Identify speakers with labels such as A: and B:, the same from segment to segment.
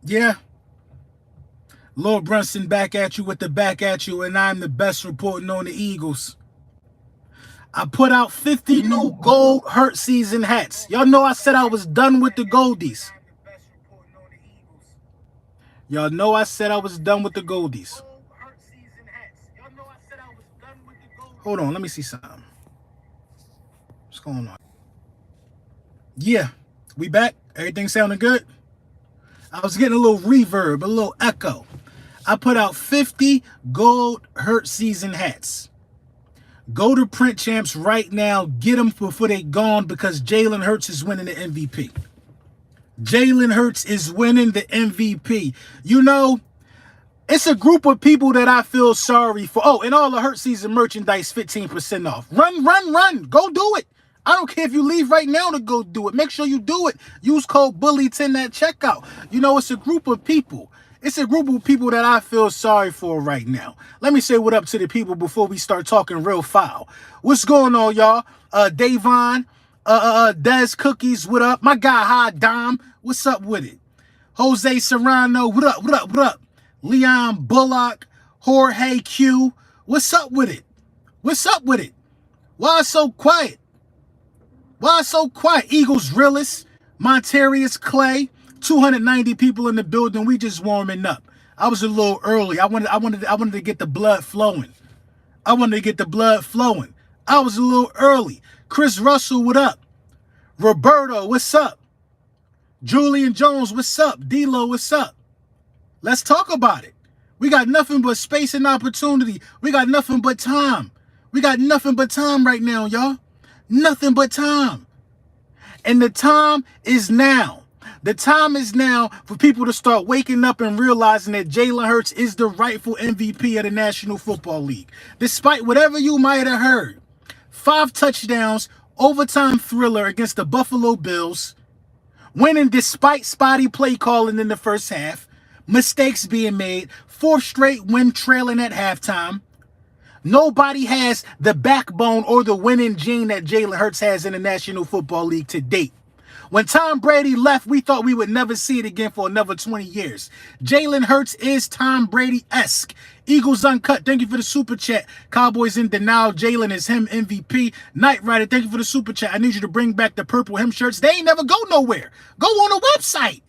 A: Yeah, Lord Brunson back at you with the back at you, and I'm the best reporting on the Eagles. I put out 50 new gold hurt season hats. Y'all know I said I was done with the goldies. Y'all know I said I was done with the goldies. Hold on, let me see something. What's going on? Yeah, we back. Everything sounding good? I was getting a little reverb, a little echo. I put out 50 gold hurt season hats. Go to Print Champs right now. Get them before they gone because Jalen Hurts is winning the MVP. Jalen Hurts is winning the MVP. You know, it's a group of people that I feel sorry for. Oh, and all the Hurt season merchandise, 15% off. Run, run, run. Go do it. I don't care if you leave right now to go do it. Make sure you do it. Use code BULLY10 at checkout. You know, it's a group of people. It's a group of people that I feel sorry for right now. Let me say what up to the people before we start talking real foul. What's going on, y'all? Davon, Des Cookies, what up? My guy, High Dom, what's up with it? Jose Serrano, what up, what up, what up? Leon Bullock, Jorge Q, what's up with it? What's up with it? Why so quiet? Why so quiet? Eagles Realist, Montarius Clay, 290 people in the building. We just warming up. I was a little early. I wanted to get the blood flowing. I wanted to get the blood flowing. I was a little early. Chris Russell, what up? Roberto, what's up? Julian Jones, what's up? D-Lo, what's up? Let's talk about it. We got nothing but space and opportunity. We got nothing but time. We got nothing but time right now, y'all. Nothing but time. And the time is now. The time is now for people to start waking up and realizing that Jalen Hurts is the rightful MVP of the National Football League. Despite whatever you might have heard. 5 touchdowns, overtime thriller against the Buffalo Bills. Winning despite spotty play calling in the first half. Mistakes being made. 4th straight win trailing at halftime. Nobody has the backbone or the winning gene that Jalen Hurts has in the National Football League to date. When Tom Brady left, we thought we would never see it again for another 20 years. Jalen Hurts is Tom Brady-esque. Eagles Uncut, thank you for the super chat. Cowboys in denial, Jalen is him MVP. Knight Rider, thank you for the super chat. I need you to bring back the purple hem shirts. They ain't never go nowhere. Go on the website.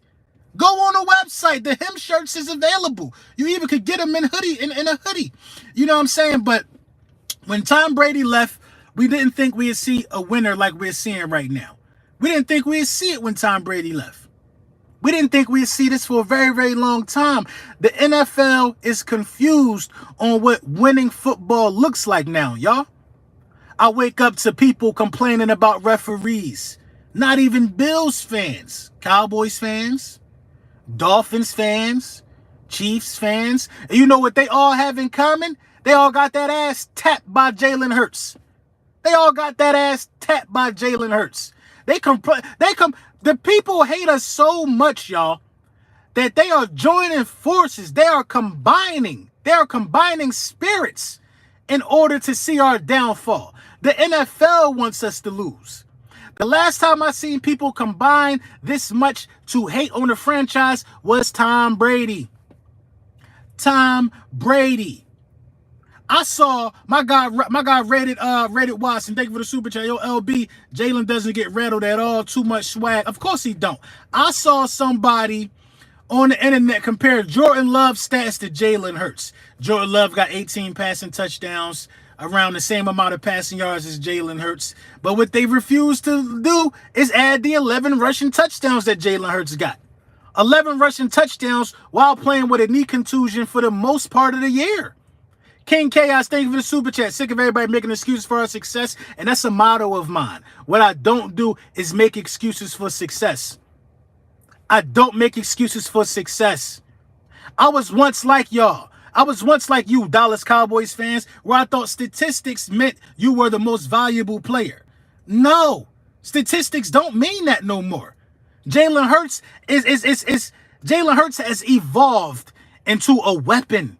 A: Go on the website. The hem shirts is available. You even could get them in a hoodie. You know what I'm saying? But when Tom Brady left, we didn't think we'd see a winner like we're seeing right now. We didn't think we'd see it when Tom Brady left. We didn't think we'd see this for a very, very long time. The NFL is confused on what winning football looks like now, y'all. I wake up to people complaining about referees. Not even Bills fans. Cowboys fans. Dolphins fans. Chiefs fans. And you know what they all have in common? They all got that ass tapped by Jalen Hurts. They all got that ass tapped by Jalen Hurts. The people hate us so much, y'all, that they are joining forces. They are combining spirits in order to see our downfall. The NFL wants us to lose. The last time I seen people combine this much to hate on the franchise was Tom Brady. Tom Brady. I saw my guy Reddit Watson. Thank you for the super chat. Yo, LB, Jalen doesn't get rattled at all. Too much swag. Of course he don't. I saw somebody on the internet compare Jordan Love's stats to Jalen Hurts. Jordan Love got 18 passing touchdowns, around the same amount of passing yards as Jalen Hurts. But what they refuse to do is add the 11 rushing touchdowns that Jalen Hurts got. 11 rushing touchdowns while playing with a knee contusion for the most part of the year. King Chaos, thank you for the super chat. Sick of everybody making excuses for our success, and that's a motto of mine. What I don't do is make excuses for success. I don't make excuses for success. I was once like y'all. I was once like you, Dallas Cowboys fans, where I thought statistics meant you were the most valuable player. No, statistics don't mean that no more. Jalen Hurts Jalen Hurts has evolved into a weapon.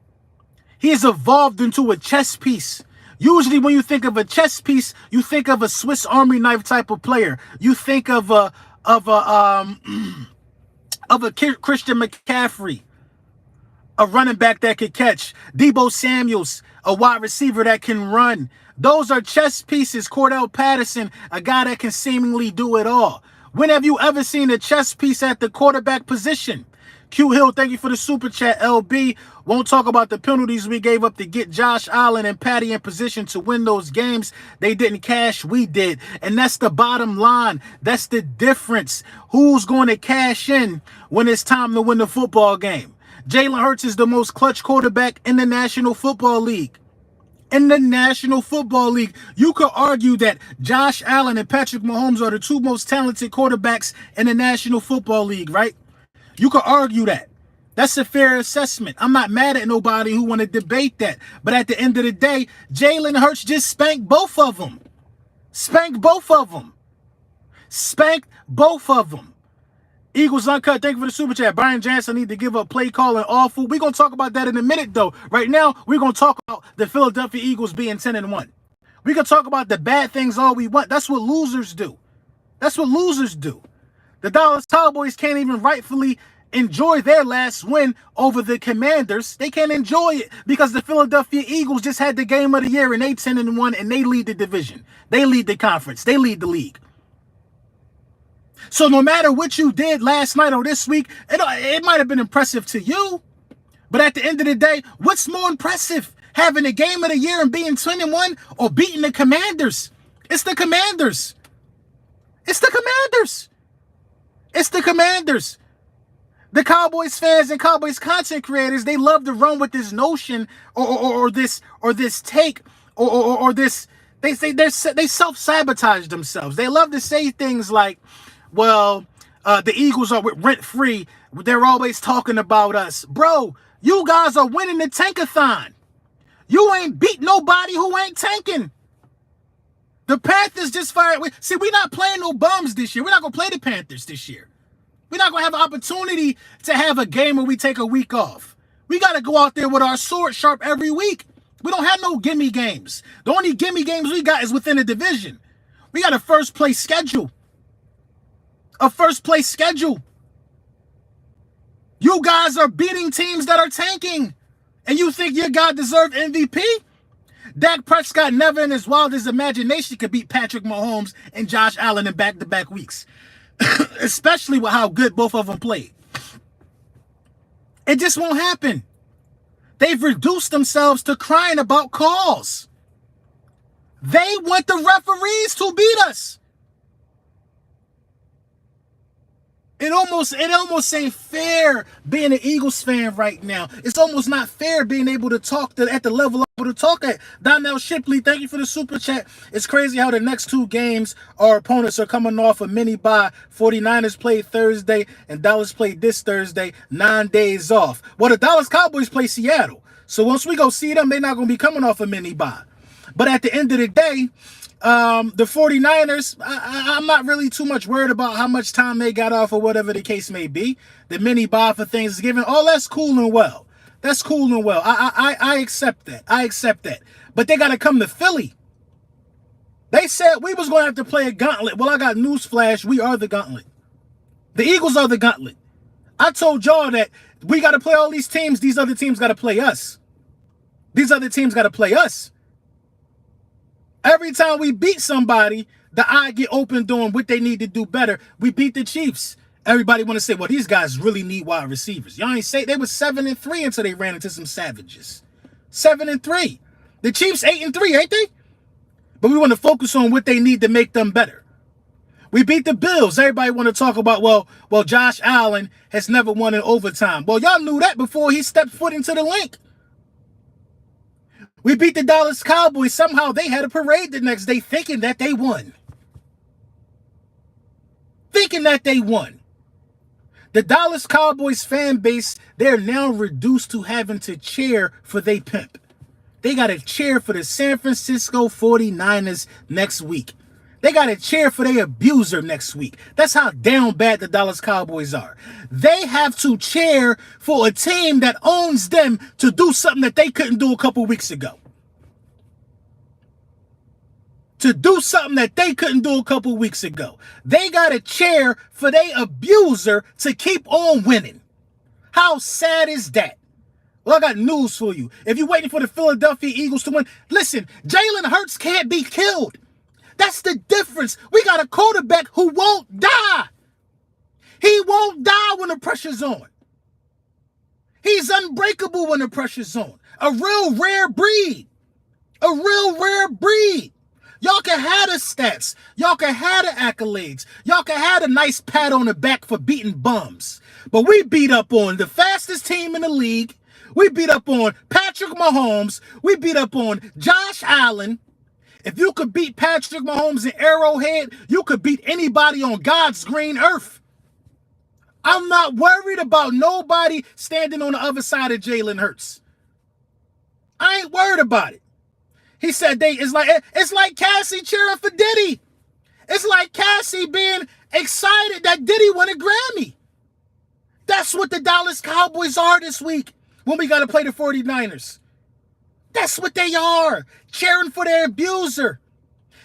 A: He has evolved into a chess piece. Usually when you think of a chess piece, you think of a Swiss Army knife type of player. You think of a of a Christian McCaffrey, a running back that could catch, Deebo Samuels, a wide receiver that can run. Those are chess pieces. Cordell Patterson, a guy that can seemingly do it all. When have you ever seen a chess piece at the quarterback position? Q Hill, thank you for the super chat. LB, won't talk about the penalties we gave up to get Josh Allen and Patty in position to win those games. They didn't cash, we did. And that's the bottom line. That's the difference. Who's going to cash in when it's time to win the football game? Jalen Hurts is the most clutch quarterback in the National Football League. In the National Football League, you could argue that Josh Allen and Patrick Mahomes are the two most talented quarterbacks in the National Football League, right? You could argue that. That's a fair assessment. I'm not mad at nobody who want to debate that. But at the end of the day, Jalen Hurts just spanked both of them. Spanked both of them. Spanked both of them. Eagles Uncut, thank you for the super chat. Brian Jansen need to give up play calling awful. We're going to talk about that in a minute, though. Right now, we're going to talk about the Philadelphia Eagles being 10-1. We can talk about the bad things all we want. That's what losers do. That's what losers do. The Dallas Cowboys can't even rightfully enjoy their last win over the Commanders. They can't enjoy it because the Philadelphia Eagles just had the game of the year and they 10-1 and they lead the division. They lead the conference. They lead the league. So no matter what you did last night or this week, it might have been impressive to you. But at the end of the day, what's more impressive? Having a game of the year and being 10-1 or beating the Commanders? It's the Commanders. It's the Commanders. It's the Commanders. The Cowboys fans and Cowboys content creators, they love to run with this notion or this take or this. They self-sabotage themselves. They love to say things like, well, the Eagles are rent-free. They're always talking about us. Bro, you guys are winning the tankathon. You ain't beat nobody who ain't tanking. The Panthers just fired. See, we're not playing no bums this year. We're not going to play the Panthers this year. We're not going to have an opportunity to have a game where we take a week off. We got to go out there with our sword sharp every week. We don't have no gimme games. The only gimme games we got is within the division. We got a first-place schedule. A first-place schedule. You guys are beating teams that are tanking. And you think your guy deserved MVP? Dak Prescott never in his wildest imagination could beat Patrick Mahomes and Josh Allen in back-to-back weeks. Especially with how good both of them played. It just won't happen. They've reduced themselves to crying about calls. They want the referees to beat us. It almost ain't fair being an Eagles fan right now. It's almost not fair being able to talk at the level I'm able to talk at. Donnell Shipley, thank you for the super chat. It's crazy how the next two games our opponents are coming off a mini bye. 49ers played Thursday and Dallas played this Thursday. 9 days off. Well, the Dallas Cowboys play Seattle. So once we go see them, they're not going to be coming off a mini bye. But at the end of the day, the 49ers, I'm not really too much worried about how much time they got off or whatever the case may be. The mini bye for Thanksgiving, all that's cool and well. That's cool and well. I accept that. I accept that. But they got to come to Philly. They said we was going to have to play a gauntlet. Well, I got news flash. We are the gauntlet. The Eagles are the gauntlet. I told y'all that we got to play all these teams. These other teams got to play us. These other teams got to play us. Every time we beat somebody, the eye get open doing what they need to do better. We beat the Chiefs. Everybody want to say, well, these guys really need wide receivers. Y'all ain't say they was 7-3 until they ran into some savages. 7-3. The Chiefs 8-3, ain't they? But we want to focus on what they need to make them better. We beat the Bills. Everybody want to talk about, well, Josh Allen has never won in overtime. Well, y'all knew that before he stepped foot into the link. We beat the Dallas Cowboys. Somehow they had a parade the next day thinking that they won. Thinking that they won. The Dallas Cowboys fan base, they're now reduced to having to cheer for they pimp. They got to cheer for the San Francisco 49ers next week. They got to cheer for their abuser next week. That's how down bad the Dallas Cowboys are. They have to cheer for a team that owns them to do something that they couldn't do a couple weeks ago. to do something that they couldn't do a couple weeks ago. They got to cheer for their abuser to keep on winning. How sad is that? Well, I got news for you. If you're waiting for the Philadelphia Eagles to win, listen, Jalen Hurts can't be killed. That's the difference. We got a quarterback who won't die. He won't die when the pressure's on. He's unbreakable when the pressure's on. A real rare breed. A real rare breed. Y'all can have the stats. Y'all can have the accolades. Y'all can have a nice pat on the back for beating bums. But we beat up on the fastest team in the league. We beat up on Patrick Mahomes. We beat up on Josh Allen. If you could beat Patrick Mahomes in Arrowhead, you could beat anybody on God's green earth. I'm not worried about nobody standing on the other side of Jalen Hurts. I ain't worried about it. He said it's like Cassie cheering for Diddy. It's like Cassie being excited that Diddy won a Grammy. That's what the Dallas Cowboys are this week when we got to play the 49ers. That's what they are, cheering for their abuser.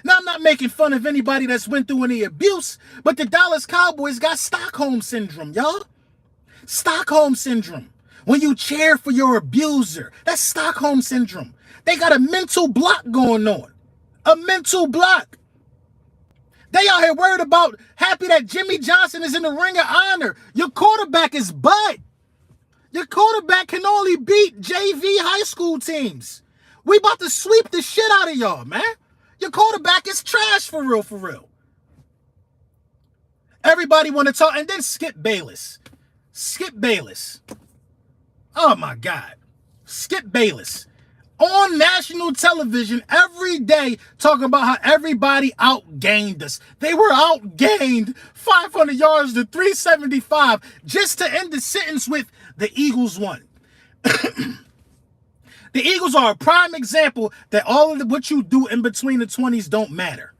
A: Now, I'm not making fun of anybody that's went through any abuse, but the Dallas Cowboys got Stockholm syndrome, y'all. Stockholm syndrome. When you cheer for your abuser, that's Stockholm syndrome. They got a mental block going on. A mental block. They out here worried about, happy that Jimmy Johnson is in the Ring of Honor. Your quarterback is Bud. Your quarterback can only beat JV high school teams. We about to sweep the shit out of y'all, man. Your quarterback is trash for real, for real. Everybody want to talk. And then Skip Bayless. Skip Bayless. Oh, my God. Skip Bayless. On national television every day talking about how everybody outgained us. They were outgained 500 yards to 375 just to end the sentence with the Eagles won. The Eagles are a prime example that all of what you do in between the 20s don't matter.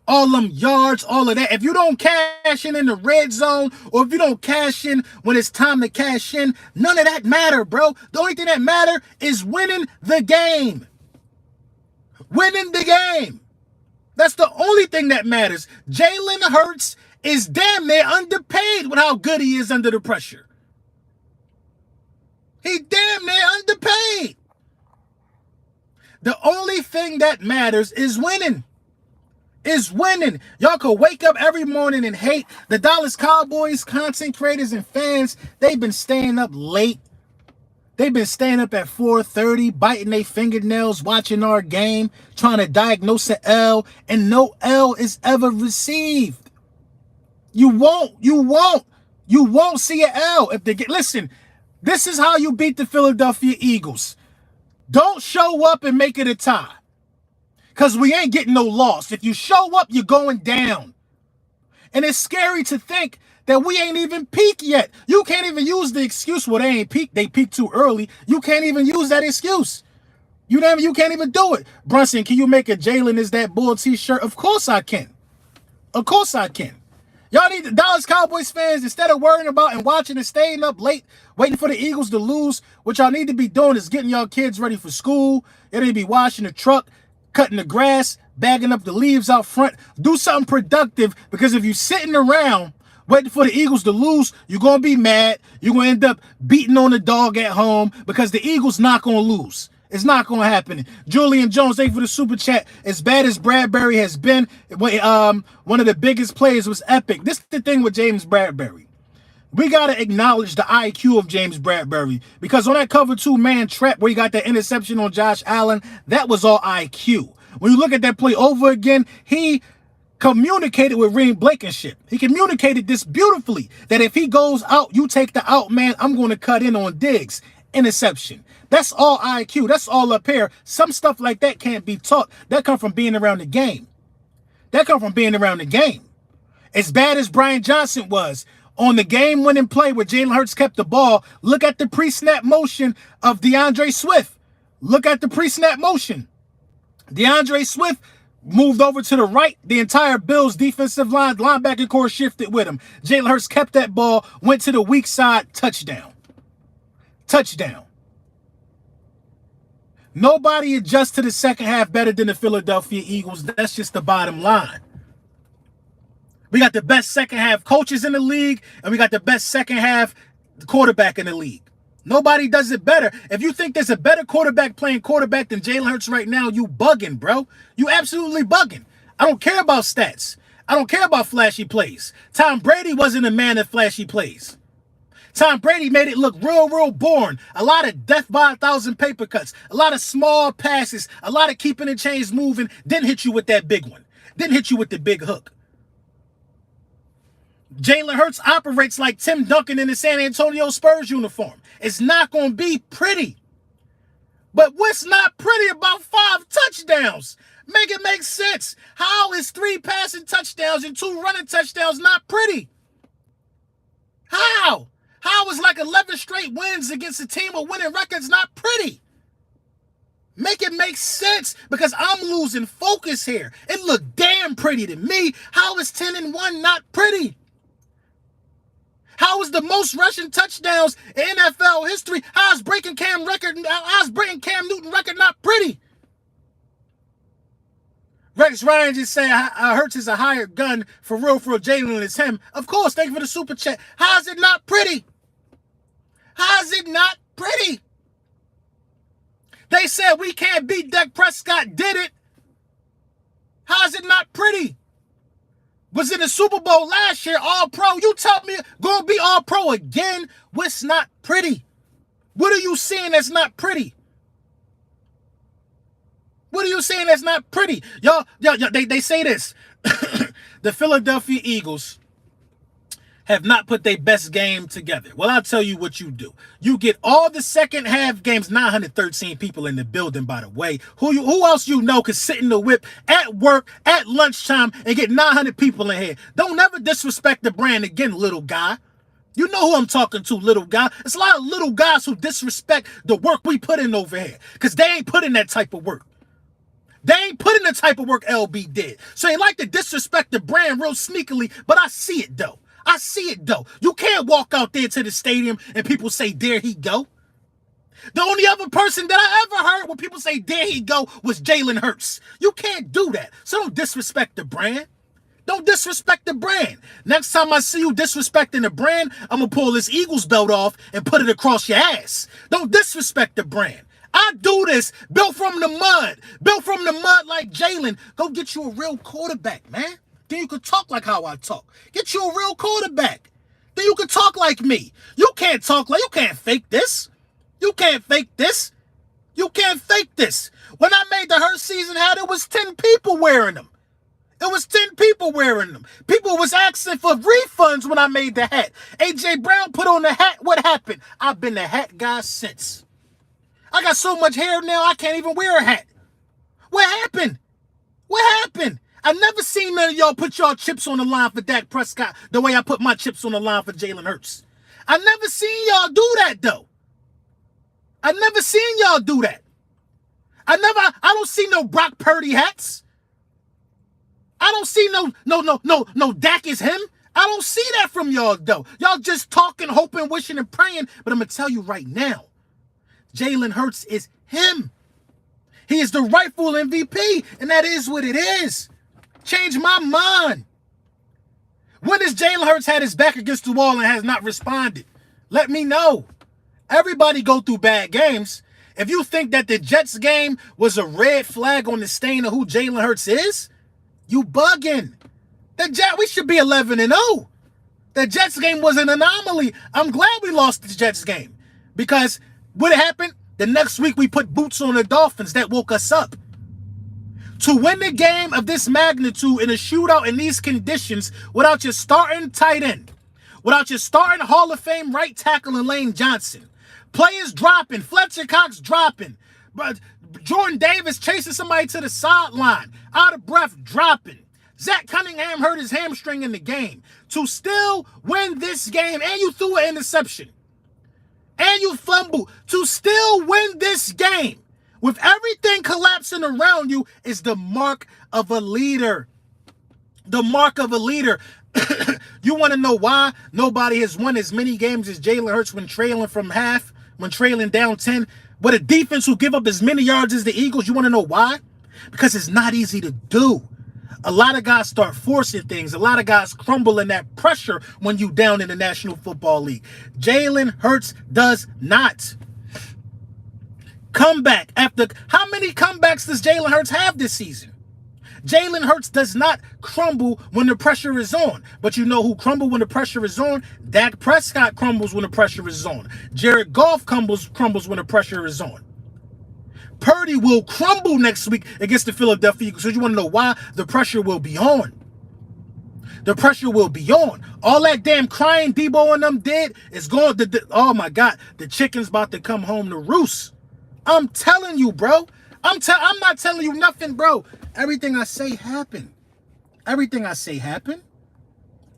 A: All them yards, all of that. If you don't cash in the red zone, or if you don't cash in when it's time to cash in, none of that matter, bro. The only thing that matter is winning the game. Winning the game. That's the only thing that matters. Jalen Hurts is damn near underpaid with how good he is under the pressure. He damn near underpaid. The only thing that matters is winning. Is winning. Y'all could wake up every morning and hate the Dallas Cowboys, content creators and fans. They've been staying up late. They've been staying up at 4:30, biting their fingernails, watching our game, trying to diagnose an L, and no L is ever received. You won't see an L if they get. Listen, this is how you beat the Philadelphia Eagles. Don't show up and make it a tie. Because we ain't getting no loss. If you show up, you're going down. And it's scary to think that we ain't even peaked yet. You can't even use the excuse, well, they ain't peaked. They peaked too early. You can't even use that excuse. You can't even do it. Brunson, can you make a Jalen is that bull t-shirt? Of course I can. Of course I can. Y'all need the Dallas Cowboys fans, instead of worrying about and watching and staying up late, waiting for the Eagles to lose, what y'all need to be doing is getting y'all kids ready for school. You need to be washing the truck, cutting the grass, bagging up the leaves out front. Do something productive, because if you're sitting around waiting for the Eagles to lose, you're going to be mad. You're going to end up beating on the dog at home, because the Eagles not going to lose. It's not going to happen. Julian Jones, thank you for the super chat. As bad as Bradbury has been, one of the biggest players was epic. This is the thing with James Bradbury. We got to acknowledge the IQ of James Bradbury, because on that cover 2 man trap where he got that interception on Josh Allen, that was all IQ. When you look at that play over again, he communicated with Reem Blankenship. He communicated this beautifully, that if he goes out, you take the out man, I'm going to cut in on Diggs. Interception. That's all IQ. That's all up here. Some stuff like that can't be taught. That come from being around the game. That come from being around the game. As bad as Brian Johnson was on the game-winning play where Jalen Hurts kept the ball, look at the pre-snap motion of DeAndre Swift. Look at the pre-snap motion. DeAndre Swift moved over to the right. The entire Bills defensive line, linebacker core shifted with him. Jalen Hurts kept that ball, went to the weak side, touchdown. Touchdown. Nobody adjusts to the second half better than the Philadelphia Eagles. That's just the bottom line. We got the best second half coaches in the league, and we got the best second half quarterback in the league. Nobody does it better. If you think there's a better quarterback playing quarterback than Jalen Hurts right now, you bugging, bro. You absolutely bugging. I don't care about stats. I don't care about flashy plays. Tom Brady wasn't a man of flashy plays. Tom Brady made it look real boring. A lot of death by 1,000 paper cuts. A lot of small passes. A lot of keeping the chains moving. Didn't hit you with that big one. Didn't hit you with the big hook. Jalen Hurts operates like Tim Duncan in the San Antonio Spurs uniform. It's not going to be pretty. But what's not pretty about 5 touchdowns? Make it make sense. How is 3 passing touchdowns and 2 running touchdowns not pretty? How? How is like 11 straight wins against a team with winning records not pretty? Make it make sense, because I'm losing focus here. It looked damn pretty to me. How is 10-1 not pretty? How is the most rushing touchdowns in NFL history? How is breaking Cam Newton record not pretty? Rex Ryan just said Hurts is a hired gun. For real, Jalen is him. Of course, thank you for the super chat. How is it not pretty? How is it not pretty? They said we can't beat Dak Prescott. Did it? How is it not pretty? Was in the Super Bowl last year, all-pro. You tell me, gonna be all-pro again? What's not pretty? What are you seeing that's not pretty? What are you saying that's not pretty? Y'all, they say this. The Philadelphia Eagles have not put their best game together. Well, I'll tell you what you do. You get all the second half games, 913 people in the building, by the way. Who else you know could sit in the whip at work, at lunchtime, and get 900 people in here? Don't ever disrespect the brand again, little guy. You know who I'm talking to, little guy. It's a lot of little guys who disrespect the work we put in over here, because they ain't put in that type of work. They ain't put in the type of work LB did. So they like to disrespect the brand real sneakily, but I see it, though. I see it, though. You can't walk out there to the stadium and people say, there he go. The only other person that I ever heard when people say, there he go, was Jalen Hurts. You can't do that. So don't disrespect the brand. Don't disrespect the brand. Next time I see you disrespecting the brand, I'm going to pull this Eagles belt off and put it across your ass. Don't disrespect the brand. I do this, built from the mud. Built from the mud like Jalen. Go get you a real quarterback, man. Then you can talk like how I talk. Get you a real quarterback. Then you can talk like me. You can't talk like, you can't fake this. You can't fake this. You can't fake this. When I made the Hurts season hat, it was 10 people wearing them. It was 10 people wearing them. People was asking for refunds when I made the hat. AJ Brown put on the hat. What happened? I've been the hat guy since. I got so much hair now, I can't even wear a hat. What happened? What happened? I never seen none of y'all put y'all chips on the line for Dak Prescott the way I put my chips on the line for Jalen Hurts. I never seen y'all do that, though. I never seen y'all do that. I don't see no Brock Purdy hats. I don't see no Dak is him. I don't see that from y'all, though. Y'all just talking, hoping, wishing, and praying. But I'm going to tell you right now, Jalen Hurts is him. He is the rightful MVP, and that is what it is. Change my mind. When has Jalen Hurts had his back against the wall and has not responded? Let me know. Everybody go through bad games. If you think that the Jets game was a red flag on the stain of who Jalen Hurts is, you bugging. We should be 11-0. The Jets game was an anomaly. I'm glad we lost the Jets game, because what happened? The next week we put boots on the Dolphins. That woke us up. To win the game of this magnitude in a shootout in these conditions without your starting tight end, without your starting Hall of Fame right tackle in Lane Johnson, players dropping, Fletcher Cox dropping, but Jordan Davis chasing somebody to the sideline, out of breath, dropping. Zach Cunningham hurt his hamstring in the game. To still win this game, and you threw an interception, and you fumbled, to still win this game with everything collapsing around you is the mark of a leader. The mark of a leader. You want to know why nobody has won as many games as Jalen Hurts when trailing from half, when trailing down 10? with a defense who give up as many yards as the Eagles. You want to know why? Because it's not easy to do. A lot of guys start forcing things. A lot of guys crumble in that pressure when you down in the National Football League. Jalen Hurts does not. Comeback after how many comebacks does Jalen Hurts have this season? Jalen Hurts does not crumble when the pressure is on. But you know who crumble when the pressure is on? Dak Prescott crumbles when the pressure is on. Jared Goff crumbles when the pressure is on. Purdy will crumble next week against the Philadelphia Eagles. So you want to know why? The pressure will be on. The pressure will be on. All that damn crying Debo and them did is going to, oh my God, the chicken's about to come home to roost. I'm telling you, bro. I'm not telling you nothing, bro. Everything I say happened. Everything I say happened.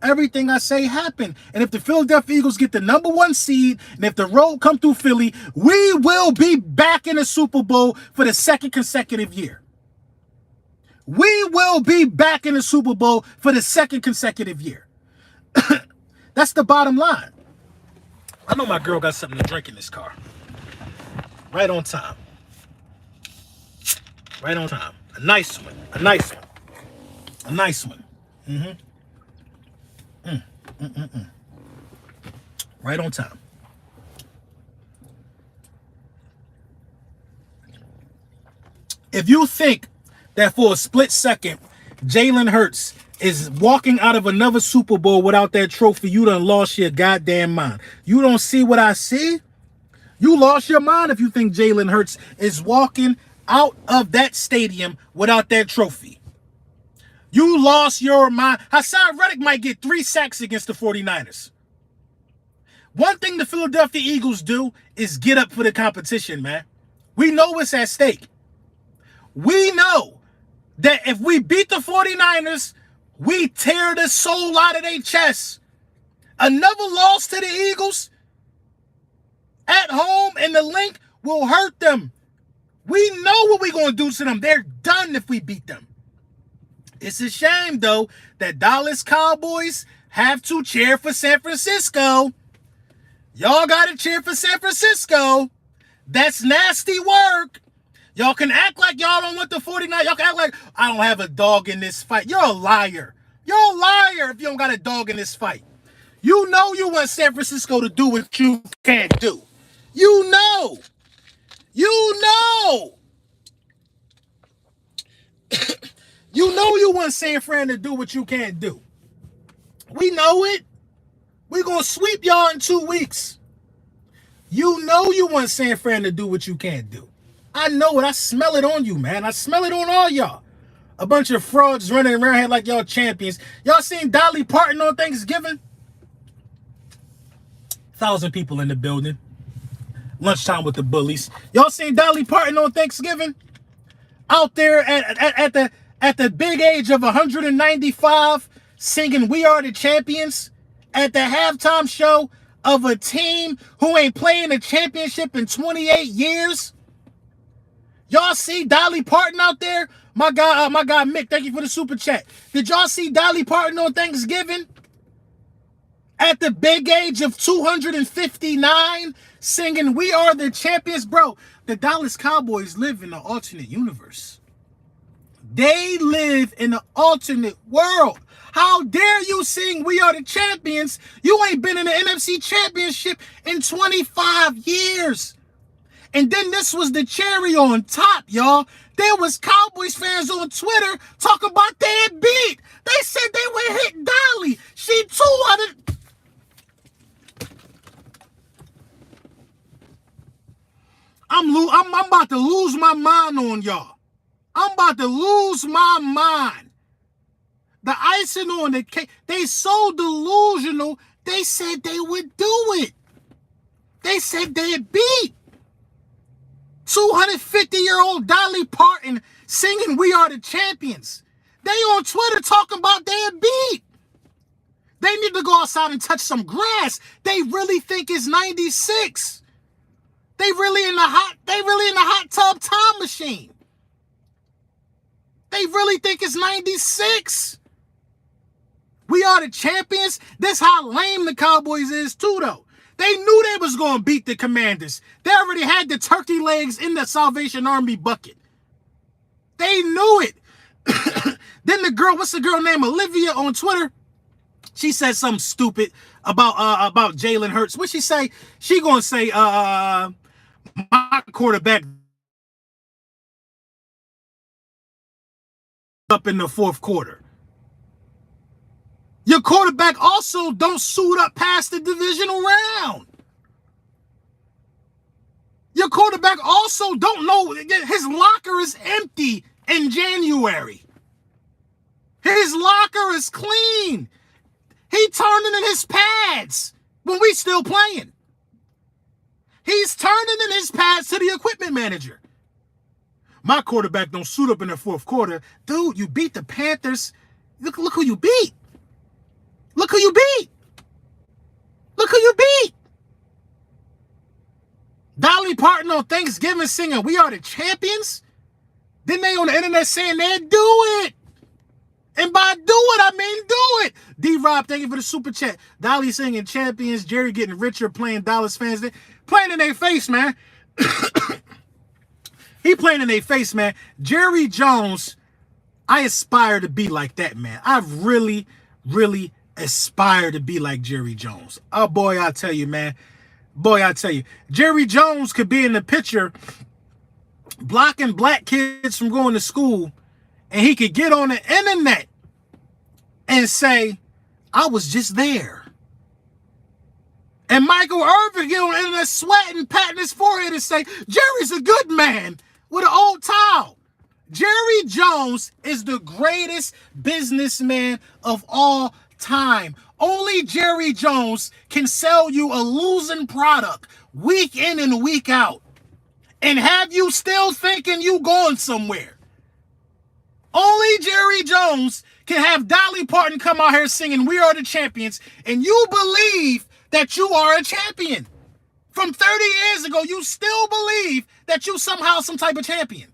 A: Everything I say happened. And if the Philadelphia Eagles get the #1 seed, and if the road come through Philly, we will be back in the Super Bowl for the second consecutive year. We will be back in the Super Bowl for the second consecutive year. That's the bottom line. I know my girl got something to drink in this car. Right on time. Right on time. A nice one. A nice one. A nice one. Right on time. If you think that for a split second, Jalen Hurts is walking out of another Super Bowl without that trophy, you done lost your goddamn mind. You don't see what I see? You lost your mind if you think Jalen Hurts is walking out of that stadium without that trophy. You lost your mind. Hassan Reddick might get 3 sacks against the 49ers. One thing the Philadelphia Eagles do is get up for the competition, man. We know what's at stake. We know that if we beat the 49ers, we tear the soul out of their chest. Another loss to the Eagles at home in the link will hurt them. We know what we're going to do to them. They're done if we beat them. It's a shame, though, that Dallas Cowboys have to cheer for San Francisco. Y'all got to cheer for San Francisco. That's nasty work. Y'all can act like y'all don't want the 49. Y'all can act like, I don't have a dog in this fight. You're a liar. You're a liar if you don't got a dog in this fight. You know you want San Francisco to do what you can't do. You know. You know. You know you want San Fran to do what you can't do. We know it. We're going to sweep y'all in 2 weeks. You know you want San Fran to do what you can't do. I know it. I smell it on you, man. I smell it on all y'all. A bunch of frauds running around here like y'all champions. Y'all seen Dolly Parton on Thanksgiving? 1,000 people in the building. Lunchtime with the bullies. Y'all seen Dolly Parton on Thanksgiving? Out there at the big age of 195 singing We Are the Champions at the halftime show of a team who ain't playing a championship in 28 years? Y'all see Dolly Parton out there? My guy Mick, thank you for the super chat. Did y'all see Dolly Parton on Thanksgiving? At the big age of 259 singing We Are the Champions? Bro, the Dallas Cowboys live in an alternate universe. They live in an alternate world. How dare you sing We Are the Champions? You ain't been in the NFC Championship in 25 years. And then this was the cherry on top, y'all. There was Cowboys fans on Twitter talking about they had beat. They said they would hit Dolly. She 200. I'm about to lose my mind on y'all. I'm about to lose my mind. The icing on the cake. They so delusional, they said they would do it. They said they'd beat 250-year-old Dolly Parton singing We Are the Champions. They on Twitter talking about they'd beat. They need to go outside and touch some grass. They really think it's 96. They really in the hot tub time machine. They really think it's 96. We are the champions. That's how lame the Cowboys is too, though. They knew they was going to beat the Commanders. They already had the turkey legs in the Salvation Army bucket. They knew it. Then the girl, what's the girl named Olivia on Twitter? She said something stupid about Jalen Hurts. What she say? She gonna say my quarterback up in the fourth quarter. Your quarterback also don't suit up past the divisional round. Your quarterback also don't know his locker is empty in January. His locker is clean. He turning in his pads when we still playing. He's turning in his pads to the equipment manager. My quarterback don't suit up in the fourth quarter. Dude, you beat the Panthers. Look who you beat. Look who you beat. Look who you beat. Dolly Parton on Thanksgiving singing, "We are the champions." Then they on the internet saying they'd do it. And by do it, I mean do it. D-Rob, thank you for the super chat. Dolly singing champions. Jerry getting richer playing Dallas fans. Playing in their face, man. He playing in their face, man. Jerry Jones, I aspire to be like that, man. I really, really aspire to be like Jerry Jones. Oh, boy, I tell you, man. Boy, I tell you. Jerry Jones could be in the picture blocking black kids from going to school, and he could get on the internet and say, "I was just there." And Michael Irvin get on the internet sweating, patting his forehead and say, "Jerry's a good man," with an old towel. Jerry Jones is the greatest businessman of all time. Only Jerry Jones can sell you a losing product week in and week out and have you still thinking you going somewhere. Only Jerry Jones can have Dolly Parton come out here singing "We Are the Champions" and you believe that you are a champion. From 30 years ago, you still believe that you somehow some type of champion.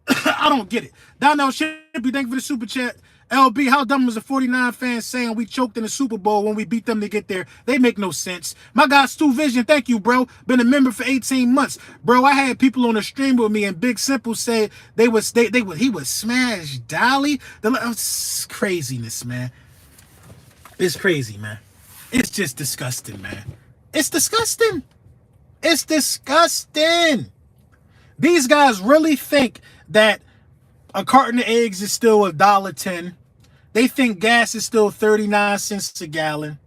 A: I don't get it. Donnell Shippy, thank you for the super chat. LB, how dumb was the 49 fans saying we choked in the Super Bowl when we beat them to get there? They make no sense. My guy Stu Vision, thank you, bro. Been a member for 18 months. Bro, I had people on the stream with me, and Big Simple said he would smash Dolly. It's craziness, man. It's crazy, man. It's just disgusting, man. It's disgusting. It's disgusting. These guys really think that a carton of eggs is still $1.10. They think gas is still 39 cents a gallon.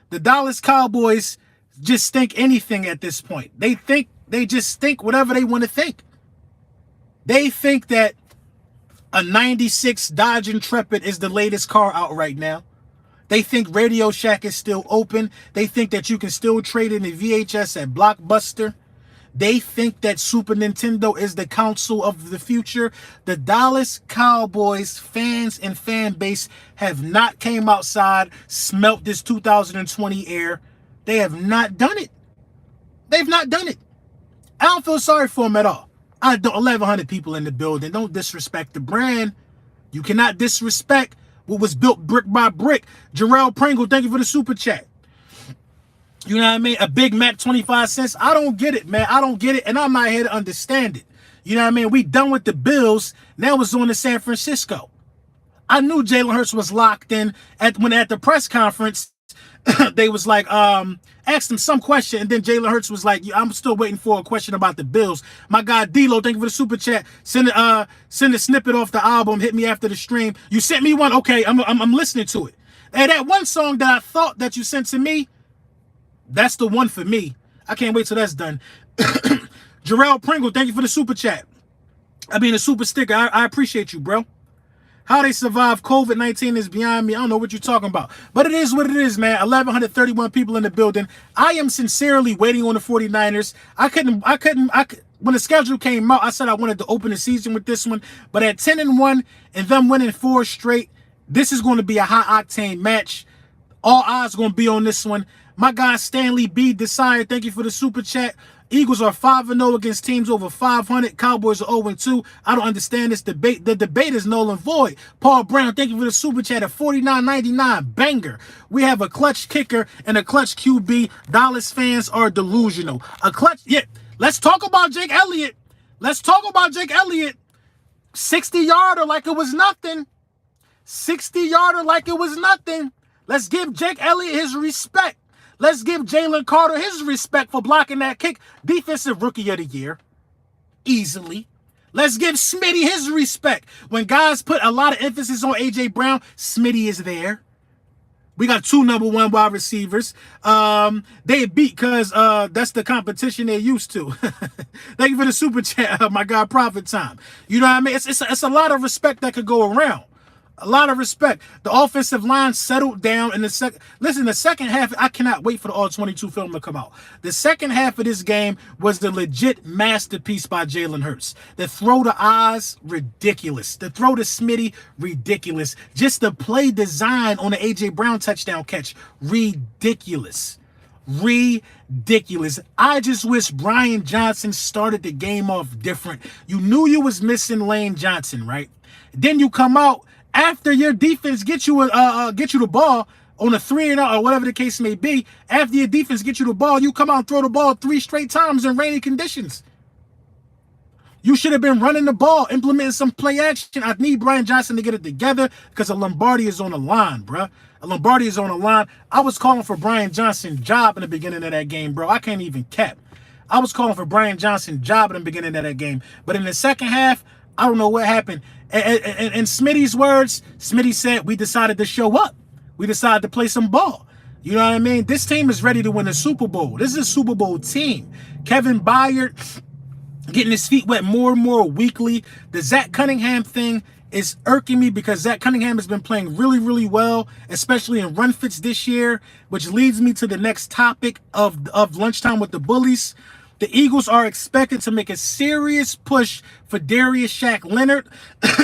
A: The Dallas Cowboys just think anything at this point. They just think whatever they want to think. They think that a 96 Dodge Intrepid is the latest car out right now. They think Radio Shack is still open. They think that you can still trade in the VHS at Blockbuster. They think that Super Nintendo is the console of the future. The Dallas Cowboys fans and fan base have not came outside, smelt this 2020 air. They have not done it. They've not done it. I don't feel sorry for them at all. 1,100 people in the building. Don't disrespect the brand. You cannot disrespect what was built brick by brick. Jarrell Pringle, thank you for the super chat. You know what I mean? A Big Mac, 25 cents. I don't get it, man. I don't get it, and I'm not here to understand it. You know what I mean? We done with the Bills. Now it's on to San Francisco. I knew Jalen Hurts was locked in at the press conference. They was like, asked him some question, and then Jalen Hurts was like, "I'm still waiting for a question about the Bills." My guy D-Lo, thank you for the super chat. Send a snippet off the album. Hit me after the stream. You sent me one? Okay, I'm listening to it. And that one song that I thought that you sent to me, that's the one for me. I can't wait till that's done. Jarrell Pringle, thank you for the super chat. I mean, the super sticker. I appreciate you, bro. How they survive COVID-19 is beyond me. I don't know what you're talking about. But it is what it is, man. 1,131 people in the building. I am sincerely waiting on the 49ers. When the schedule came out, I said I wanted to open the season with this one. But at 10-1 and them winning 4 straight, this is going to be a high-octane match. All eyes going to be on this one. My guy Stanley B. Desire, thank you for the super chat. Eagles are 5-0 against teams over 500. Cowboys are 0-2. I don't understand this debate. The debate is null and void. Paul Brown, thank you for the super chat at $49.99. Banger. We have a clutch kicker and a clutch QB. Dallas fans are delusional. A clutch, yeah. Let's talk about Jake Elliott. 60-yarder like it was nothing. 60-yarder like it was nothing. Let's give Jake Elliott his respect. Let's give Jalen Carter his respect for blocking that kick. Defensive Rookie of the Year. Easily. Let's give Smitty his respect. When guys put a lot of emphasis on A.J. Brown, Smitty is there. We got 2 number 1 wide receivers. They beat because that's the competition they're used to. Thank you for the super chat, my God, Prophet Time. You know what I mean? It's a lot of respect that could go around. A lot of respect. The offensive line settled down in the second. Listen, the second half, I cannot wait for the All-22 film to come out. The second half of this game was the legit masterpiece by Jalen Hurts. The throw to Oz, ridiculous. The throw to Smitty, ridiculous. Just the play design on the A.J. Brown touchdown catch, ridiculous. Ridiculous. I just wish Brian Johnson started the game off different. You knew you was missing Lane Johnson, right? Then you come out after your defense get you the ball on a 3-and-out or whatever the case may be. After your defense get you the ball, you come out and throw the ball 3 straight times in rainy conditions. You should have been running the ball, implementing some play action. I need Brian Johnson to get it together because a Lombardi is on the line, bro. A Lombardi is on the line. I was calling for Brian Johnson's job in the beginning of that game, bro. I can't even cap. I was calling for Brian Johnson's job in the beginning of that game. But in the second half, I don't know what happened. In Smitty's words, Smitty said, we decided to show up. We decided to play some ball. You know what I mean? This team is ready to win the Super Bowl. This is a Super Bowl team. Kevin Byard getting his feet wet more and more weekly. The Zach Cunningham thing is irking me because Zach Cunningham has been playing really, really well, especially in run fits this year, which leads me to the next topic of lunchtime with the bullies. The Eagles are expected to make a serious push for Darius Shaq Leonard.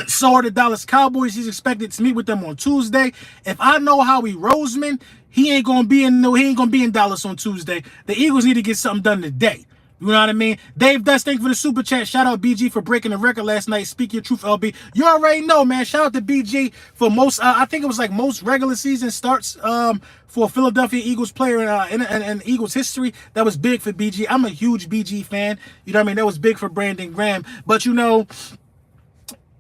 A: So are the Dallas Cowboys. He's expected to meet with them on Tuesday. If I know Howie Roseman, he ain't gonna be in Dallas on Tuesday. The Eagles need to get something done today. You know what I mean? Dave Dust, thank you for the super chat. Shout out BG for breaking the record last night. Speak your truth, LB. You already know, man. Shout out to BG for most, I think it was like most regular season starts for a Philadelphia Eagles player in Eagles history. That was big for BG. I'm a huge BG fan. You know what I mean? That was big for Brandon Graham. But, you know,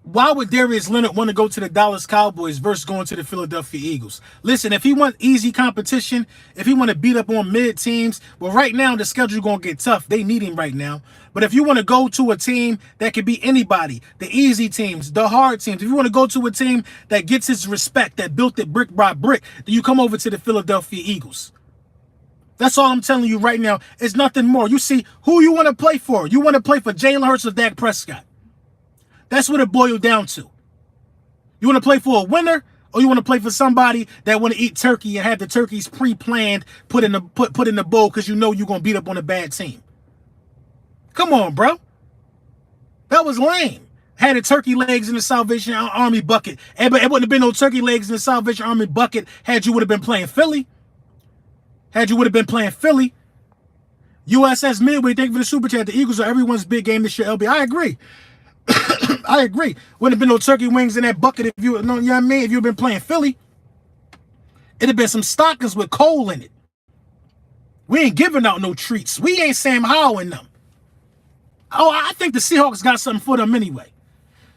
A: why would Darius Leonard want to go to the Dallas Cowboys versus going to the Philadelphia Eagles? Listen, if he want easy competition, if he want to beat up on mid teams, well, right now the schedule going to get tough. They need him right now. But if you want to go to a team that could be anybody, the easy teams, the hard teams, if you want to go to a team that gets its respect, that built it brick by brick, then you come over to the Philadelphia Eagles. That's all I'm telling you right now. It's nothing more. You see who you want to play for. You want to play for Jalen Hurts or Dak Prescott. That's what it boiled down to. You want to play for a winner, or you want to play for somebody that want to eat turkey and have the turkeys pre-planned, put in the bowl because you know you're gonna beat up on a bad team. Come on, bro. That was lame. Had the turkey legs in the Salvation Army bucket. It wouldn't have been no turkey legs in the Salvation Army bucket had you would have been playing Philly. USS Midway, thank you for the super chat. The Eagles are everyone's big game this year, LB. I agree. I agree. Wouldn't have been no turkey wings in that bucket if you know what I mean? If you've been playing Philly. It'd have been some stockings with coal in it. We ain't giving out no treats. We ain't Sam Howell in them. Oh, I think the Seahawks got something for them anyway.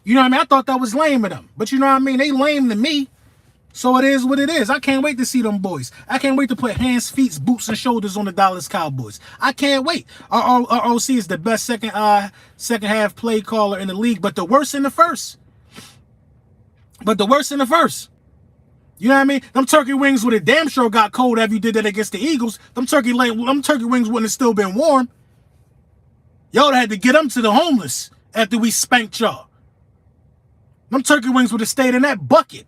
A: You know what I mean? I thought that was lame of them. But you know what I mean? They lame to me. So it is what it is. I can't wait to see them boys. I can't wait to put hands, feet, boots, and shoulders on the Dallas Cowboys. I can't wait. Our OC is the best second half play caller in the league, but the worst in the first. You know what I mean? Them turkey wings would have damn sure got cold if you did that against the Eagles. Them turkey wings wouldn't have still been warm. Y'all had to get them to the homeless after we spanked y'all. Them turkey wings would have stayed in that bucket.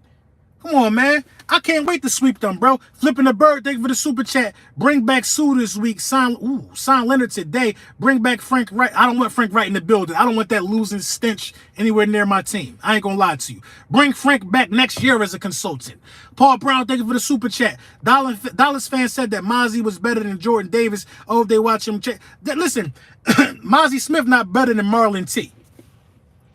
A: Come on, man. I can't wait to sweep them, bro. Flipping the bird, thank you for the super chat. Bring back Sue this week. Sign Leonard today. Bring back Frank Wright. I don't want Frank Wright in the building. I don't want that losing stench anywhere near my team. I ain't gonna lie to you. Bring Frank back next year as a consultant. Paul Brown, thank you for the super chat. Dallas fan said that Mozzie was better than Jordan Davis. Oh, if they watch him check. Listen, Mozzie Smith not better than Marlon T.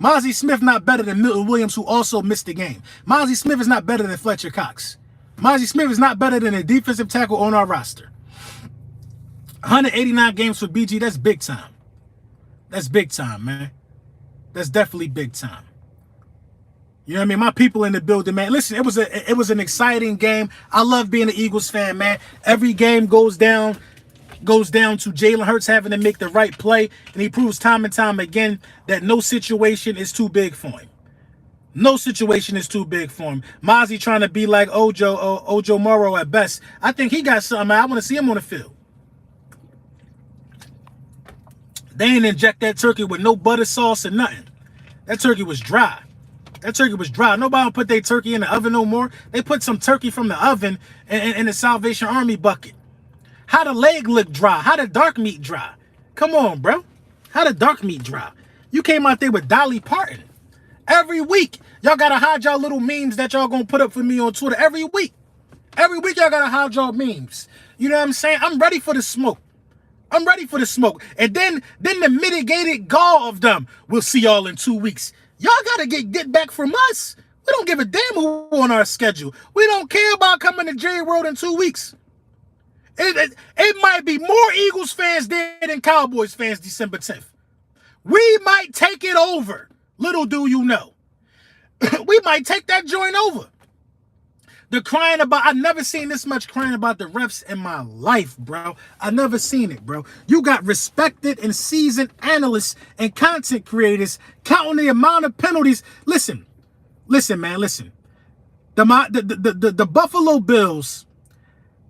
A: Mozzie Smith not better than Milton Williams, who also missed the game. Mozzie Smith is not better than Fletcher Cox. Mozzie Smith is not better than a defensive tackle on our roster. 189 games for BG, that's big time. That's big time, man. That's definitely big time. You know what I mean? My people in the building, man. Listen, it was an exciting game. I love being an Eagles fan, man. Every game goes down to Jalen Hurts having to make the right play, and he proves time and time again that no situation is too big for him. No situation is too big for him. Mozzie trying to be like Ojo Morrow at best. I think he got something. I want to see him on the field. They ain't inject that turkey with no butter sauce or nothing. That turkey was dry. That turkey was dry. Nobody don't put their turkey in the oven no more. They put some turkey from the oven in the Salvation Army bucket. How the leg look dry? How the dark meat dry? Come on, bro. How the dark meat dry? You came out there with Dolly Parton. Every week, y'all got to hide y'all little memes that y'all going to put up for me on Twitter. Every week. Every week, y'all got to hide y'all memes. You know what I'm saying? I'm ready for the smoke. I'm ready for the smoke. And then the mitigated gall of them. We'll see y'all in 2 weeks. Y'all got to get back from us. We don't give a damn who on our schedule. We don't care about coming to Jerry World in 2 weeks. It might be more Eagles fans there than Cowboys fans December 10th. We might take it over. Little do you know. We might take that joint over. The crying about, I've never seen this much crying about the refs in my life, bro. I've never seen it, bro. You got respected and seasoned analysts and content creators counting the amount of penalties. Listen, man, listen. The Buffalo Bills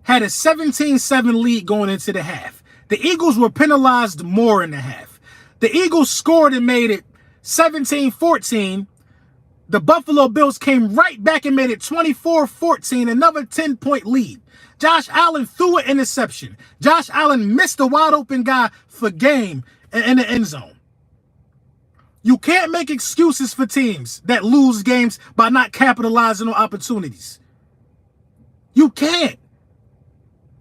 A: had a 17-7 lead going into the half. The Eagles were penalized more in the half. The Eagles scored and made it 17-14. The Buffalo Bills came right back and made it 24-14, another 10-point lead. Josh Allen threw an interception. Josh Allen missed a wide-open guy for game in the end zone. You can't make excuses for teams that lose games by not capitalizing on opportunities. You can't.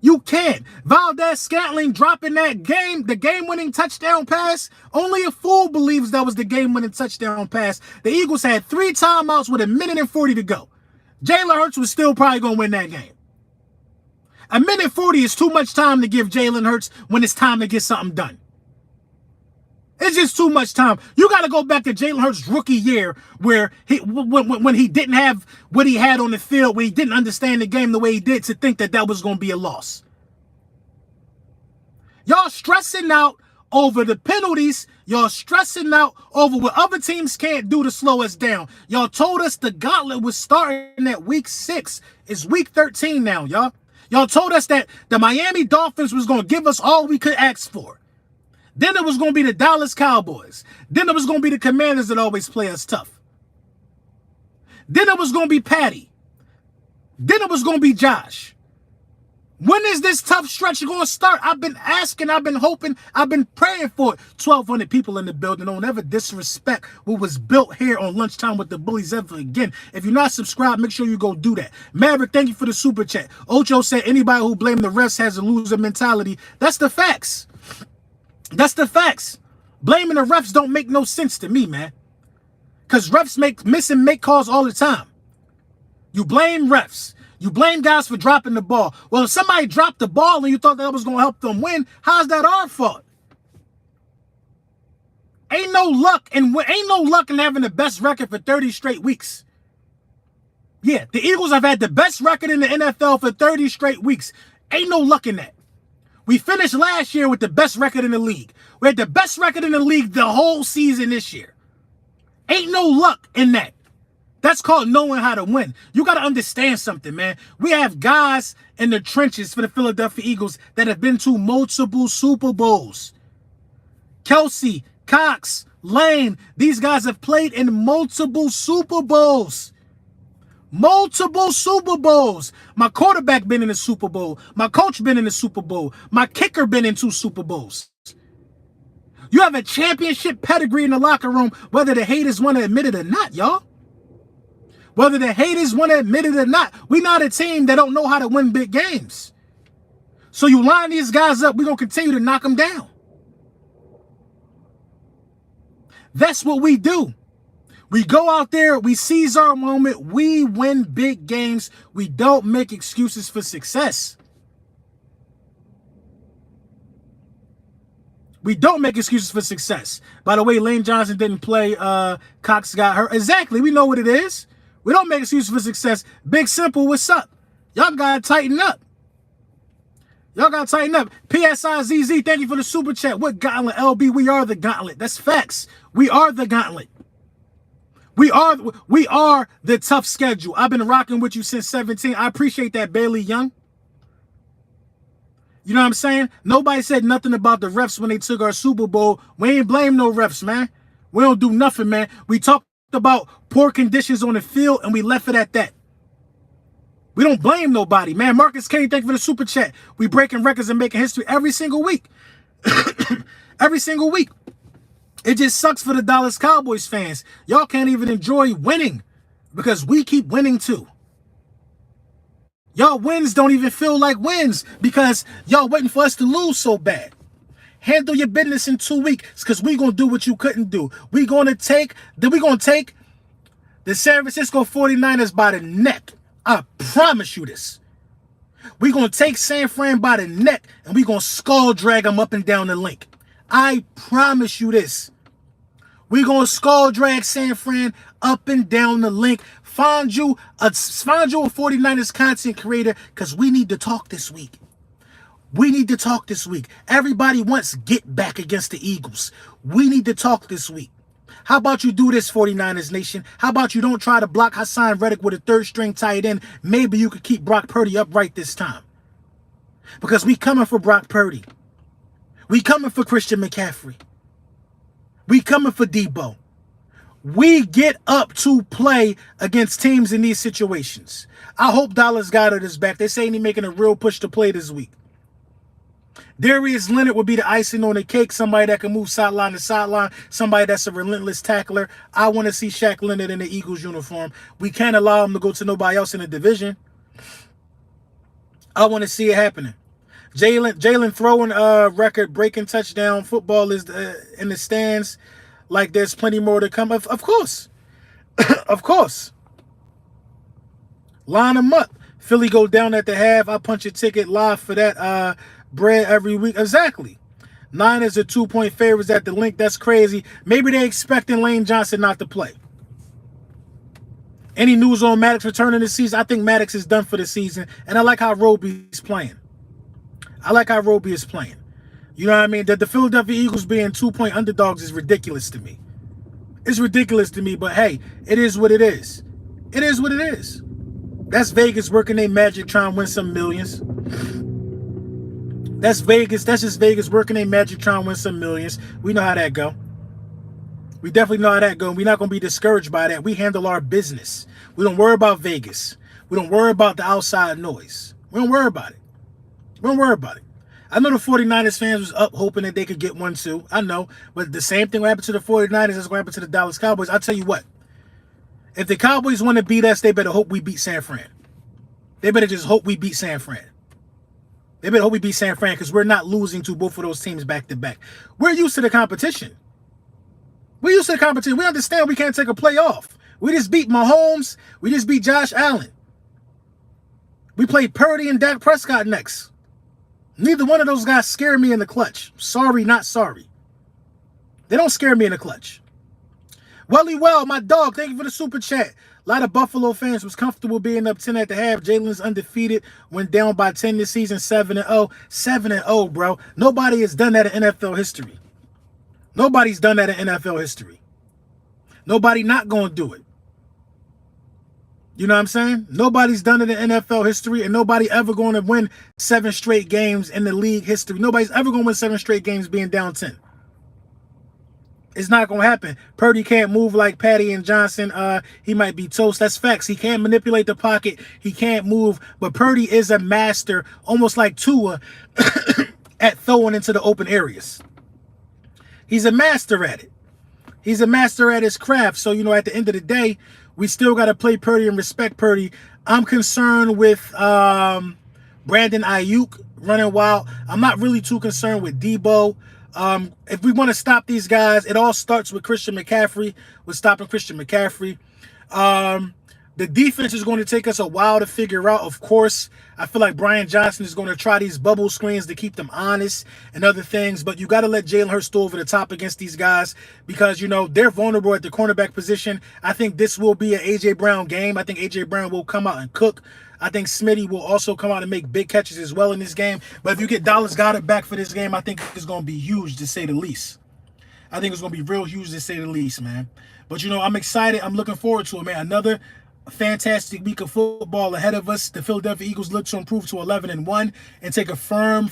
A: You can't. Valdez-Scantling dropping that the game-winning touchdown pass. Only a fool believes that was the game-winning touchdown pass. The Eagles had 3 timeouts with 1:40 to go. Jalen Hurts was still probably going to win that game. 1:40 is too much time to give Jalen Hurts when it's time to get something done. It's just too much time. You got to go back to Jalen Hurts' rookie year where when he didn't have what he had on the field, where he didn't understand the game the way he did to think that was going to be a loss. Y'all stressing out over the penalties. Y'all stressing out over what other teams can't do to slow us down. Y'all told us the gauntlet was starting at week 6. It's week 13 now, y'all. Y'all told us that the Miami Dolphins was going to give us all we could ask for. Then it was going to be the Dallas Cowboys. Then it was going to be the Commanders that always play us tough. Then it was going to be Patty. Then it was going to be Josh. When is this tough stretch going to start? I've been asking, I've been hoping, I've been praying for it. 1,200 people in the building. Don't ever disrespect what was built here on Lunchtime with the Bullies ever again. If you're not subscribed, make sure you go do that. Maverick, thank you for the super chat. Ocho said anybody who blames the refs has a loser mentality. That's the facts. That's the facts. Blaming the refs don't make no sense to me, man. Because refs miss and make calls all the time. You blame refs. You blame guys for dropping the ball. Well, if somebody dropped the ball and you thought that was going to help them win, how's that our fault? Ain't no luck in having the best record for 30 straight weeks. Yeah, the Eagles have had the best record in the NFL for 30 straight weeks. Ain't no luck in that. We finished last year with the best record in the league. We had the best record in the league the whole season this year. Ain't no luck in that. That's called knowing how to win. You got to understand something, man. We have guys in the trenches for the Philadelphia Eagles that have been to multiple Super Bowls. Kelsey, Cox, Lane, these guys have played in multiple Super Bowls. Multiple Super Bowls. My quarterback been in the Super Bowl. My coach been in the Super Bowl. My kicker been in 2 Super Bowls. You have a championship pedigree in the locker room, whether the haters want to admit it or not, y'all. Whether the haters want to admit it or not. We're not a team that don't know how to win big games. So you line these guys up, we're going to continue to knock them down. That's what we do. We go out there, we seize our moment, we win big games. We don't make excuses for success. We don't make excuses for success. By the way, Lane Johnson didn't play. Cox got hurt. Exactly. We know what it is. We don't make excuses for success. Big Simple, what's up? Y'all got to tighten up. Y'all got to tighten up. PSIZZ, thank you for the super chat. What gauntlet? LB, we are the gauntlet. That's facts. We are the gauntlet. We are the tough schedule. I've been rocking with you since 17. I appreciate that, Bailey Young. You know what I'm saying? Nobody said nothing about the refs when they took our Super Bowl. We ain't blame no refs, man. We don't do nothing, man. We talked about poor conditions on the field, and we left it at that. We don't blame nobody, man. Marcus K, thank you for the super chat. We breaking records and making history every single week. Every single week. It just sucks for the Dallas Cowboys fans. Y'all can't even enjoy winning because we keep winning too. Y'all wins don't even feel like wins because y'all waiting for us to lose so bad. Handle your business in 2 weeks because we going to do what you couldn't do. We're going to take the San Francisco 49ers by the neck. I promise you this. We're going to take San Fran by the neck and we're going to skull drag them up and down the link. I promise you this. We're going to skull drag San Fran up and down the link. Find you a 49ers content creator because we need to talk this week. We need to talk this week. Everybody wants get back against the Eagles. We need to talk this week. How about you do this, 49ers Nation? How about you don't try to block Hassan Reddick with a third string tight end? Maybe you could keep Brock Purdy upright this time. Because we coming for Brock Purdy. We coming for Christian McCaffrey. We coming for Debo. We get up to play against teams in these situations. I hope Dallas Goedert is back. They're saying he's making a real push to play this week. Darius Leonard would be the icing on the cake. Somebody that can move sideline to sideline. Somebody that's a relentless tackler. I want to see Shaq Leonard in the Eagles uniform. We can't allow him to go to nobody else in the division. I want to see it happening. Jalen throwing record-breaking touchdown. Football is in the stands. Like there's plenty more to come. Of course. Of course. Line them up. Philly go down at the half. I punch a ticket live for that bread every week. Exactly. Niners are 2-point favorites at the link. That's crazy. Maybe they're expecting Lane Johnson not to play. Any news on Maddox returning this season? I think Maddox is done for the season. And I like how Roby's playing. I like how Roby is playing. You know what I mean? That the Philadelphia Eagles being 2-point underdogs is ridiculous to me. It's ridiculous to me, but hey, it is what it is. It is what it is. That's Vegas working their magic trying to win some millions. That's Vegas. That's just Vegas working their magic trying to win some millions. We know how that go. We definitely know how that go. We're not going to be discouraged by that. We handle our business. We don't worry about Vegas. We don't worry about the outside noise. We don't worry about it. We don't worry about it. I know the 49ers fans was up hoping that they could get one too. I know. But the same thing will happen to the 49ers as will happen to the Dallas Cowboys. I'll tell you what. If the Cowboys want to beat us, they better hope we beat San Fran. They better just hope we beat San Fran. They better hope we beat San Fran because we're not losing to both of those teams back to back. We're used to the competition. We're used to the competition. We understand we can't take a playoff. We just beat Mahomes. We just beat Josh Allen. We played Purdy and Dak Prescott next. Neither one of those guys scare me in the clutch. Sorry, not sorry. They don't scare me in the clutch. Well, my dog, thank you for the super chat. A lot of Buffalo fans was comfortable being up 10 at the half. Jalen's undefeated, went down by 10 this season, 7-0. 7-0, bro. Nobody has done that in NFL history. Nobody's done that in NFL history. Nobody not going to do it. You know what I'm saying? Nobody's done it in NFL history, and nobody ever going to win 7 straight games in the league history. Nobody's ever going to win 7 straight games being down 10. It's not going to happen. Purdy can't move like Patty and Johnson. He might be toast. That's facts. He can't manipulate the pocket. He can't move. But Purdy is a master, almost like Tua, at throwing into the open areas. He's a master at it. He's a master at his craft. So, you know, at the end of the day, we still got to play Purdy and respect Purdy. I'm concerned with Brandon Ayuk running wild. I'm not really too concerned with Debo. If we want to stop these guys, it all starts with Christian McCaffrey, with stopping Christian McCaffrey. The defense is going to take us a while to figure out, of course. I feel like Brian Johnson is going to try these bubble screens to keep them honest and other things, but you got to let Jalen Hurts go over the top against these guys because, you know, they're vulnerable at the cornerback position. I think this will be an A.J. Brown game. I think A.J. Brown will come out and cook. I think Smitty will also come out and make big catches as well in this game. But if you get Dallas Goedert back for this game, I think it's going to be huge, to say the least. I think it's going to be real huge, to say the least, man. But, you know, I'm excited. I'm looking forward to it, man. Another fantastic week of football ahead of us. The Philadelphia Eagles look to improve to 11-1 and take a firm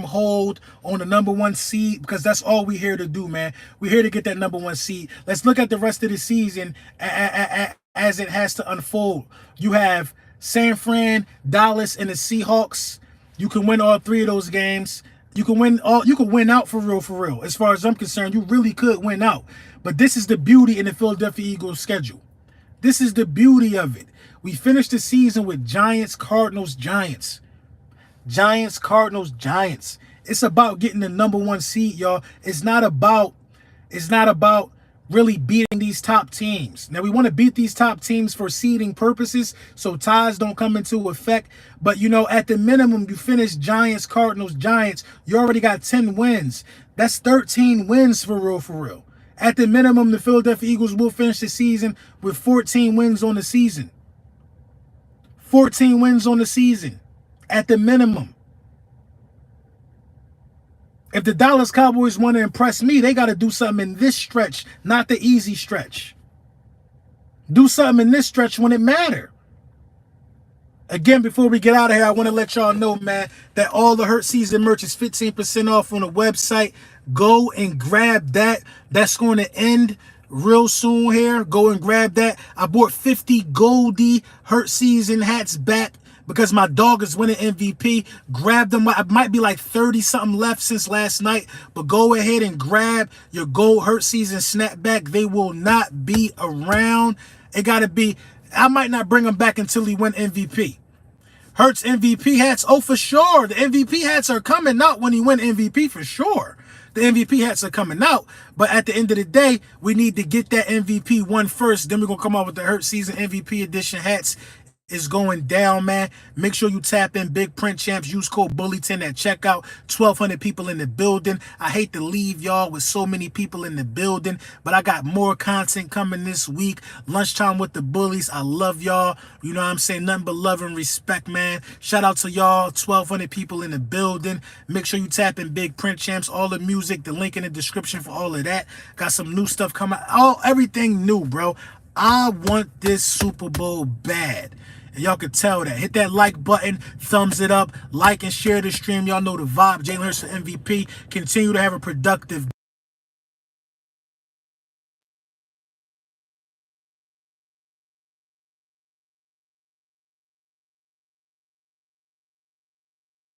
A: hold on the #1 seed, because that's all we're here to do, man. We're here to get that #1 seed. Let's look at the rest of the season as it has to unfold. You have San Fran, Dallas, and the Seahawks. You can win all 3 of those games. You can win out for real. As far as I'm concerned, you really could win out. But this is the beauty in the Philadelphia Eagles schedule. This is the beauty of it. We finished the season with Giants, Cardinals, Giants. Giants, Cardinals, Giants. It's about getting the #1 seed, y'all. It's not about really beating these top teams. Now, we want to beat these top teams for seeding purposes, so ties don't come into effect. But, you know, at the minimum, you finish Giants, Cardinals, Giants. You already got 10 wins. That's 13 wins for real. At the minimum, the Philadelphia Eagles will finish the season with 14 wins on the season. 14 wins on the season. At the minimum. If the Dallas Cowboys want to impress me, they got to do something in this stretch, not the easy stretch. Do something in this stretch when it matters. Again, before we get out of here, I want to let y'all know, man, that all the Hurt Season merch is 15% off on the website. Go and grab that. That's going to end real soon here. Go and grab that. I bought 50 Goldie Hurt Season hats back because my dog is winning MVP. Grab them. I might be like 30-something left since last night, but go ahead and grab your Gold Hurt Season snapback. They will not be around. It got to be... I might not bring him back until he win MVP. Hurts MVP hats, oh, for sure. The MVP hats are coming out when he win MVP, for sure. The MVP hats are coming out. But at the end of the day, we need to get that MVP one first. Then we're going to come out with the Hurt Season MVP edition hats. Is going down, man. Make sure you tap in Big Print Champs. Use code Bully10 at checkout. 1,200 people in the building. I hate to leave y'all with so many people in the building, but I got more content coming this week. Lunchtime with the Bullies. I love y'all. You know what I'm saying? Nothing but love and respect, man. Shout out to y'all. 1,200 people in the building. Make sure you tap in Big Print Champs. All the music, the link in the description for all of that. Got some new stuff coming. Everything new, bro. I want this Super Bowl bad. And y'all can tell that. Hit that like button, thumbs it up, like and share the stream. Y'all know the vibe. Jalen Hurts for MVP. Continue to have a productive